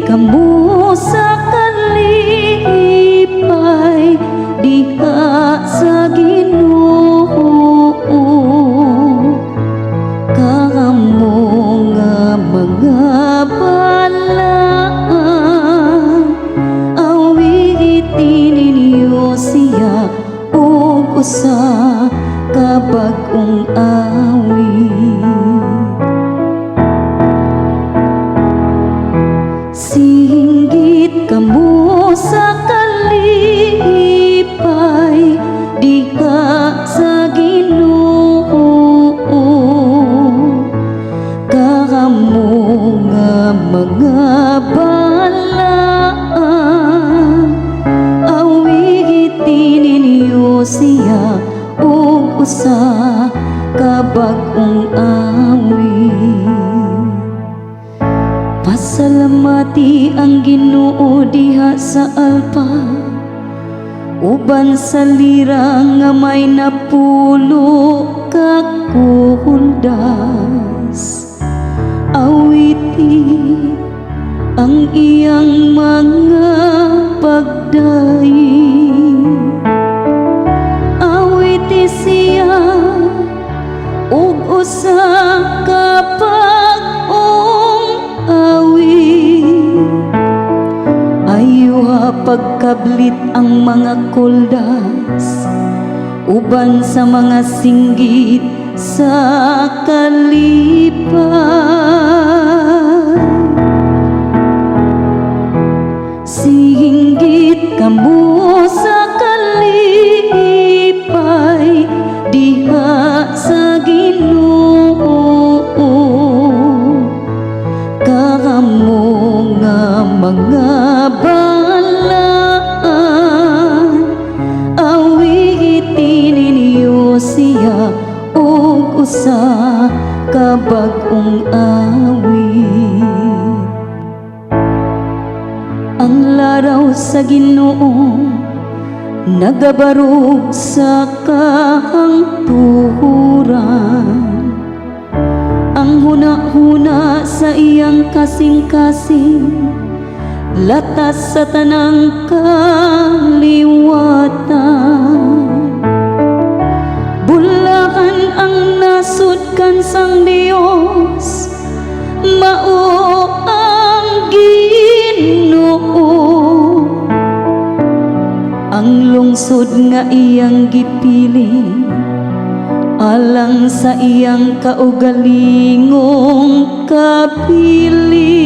kamo sa kalipay diha sa Ginoo, kamo nga mga balaan awitin ninyo siya ug usa ka bag-ong awit. Singgit kamo sa kalipay diha sa Ginoo, kamo nga mga balaan awitin ninyo siya ug usa ka bag-ong awit. Pasalamati ang Ginoo diha sa alpa, uban sa lira nga may napulo ka kundas. Awiti ang iyang mga pagdayi, awiti siya ug usa ka bag-ong awit. Ayuha pagkablit ang mga kuldas, uban sa mga singgit sa kalipay. Singgit kamo sa kalipay diha sa Ginoo, kamo nga mga balaan awitin ninyo siya ug usa ka bag-ong awit. Ang laraw sa Ginoo nagabarog sa kahangturan, ang huna-huna sa iyang kasing-kasing latas sa tanang kaliwatan. Bulakan ang nasudkan sang Dios, mao ang Ginoo. Ang lungsod nga iyang gipili alang sa iyang kaugalingong kapili.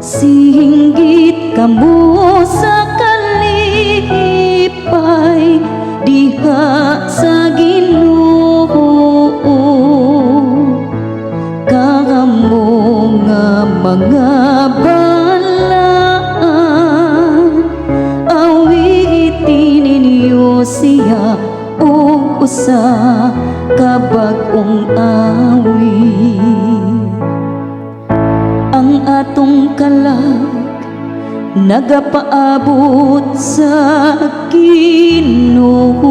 Singgit kamo sa kalipay diha sa Ginoo, kamo nga mga balaan awitin ninyo siya ug usa ka bag-ong awit. Ang atong kalag nagapaabot sa Ginoo,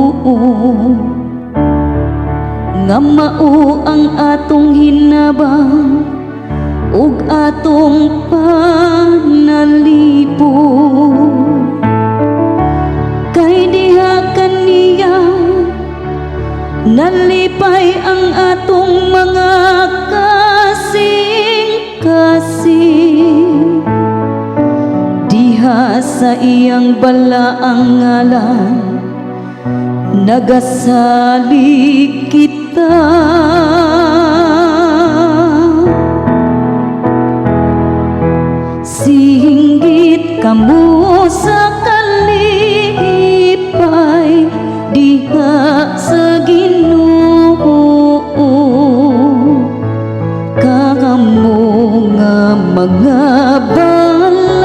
nga mao ang atong hinabang ug atong panalipod. Kay diha kaniya nalipay ang atong mga kasing-kasing, diha sa iyang balaang ngalan nagasalig kita. Singgit kamo sa kalipay diha sa Ginoo, kamo nga mga balaan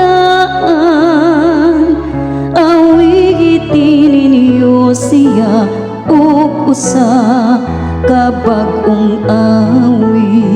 awitin ninyo siya ug usa ka bag-ong awit.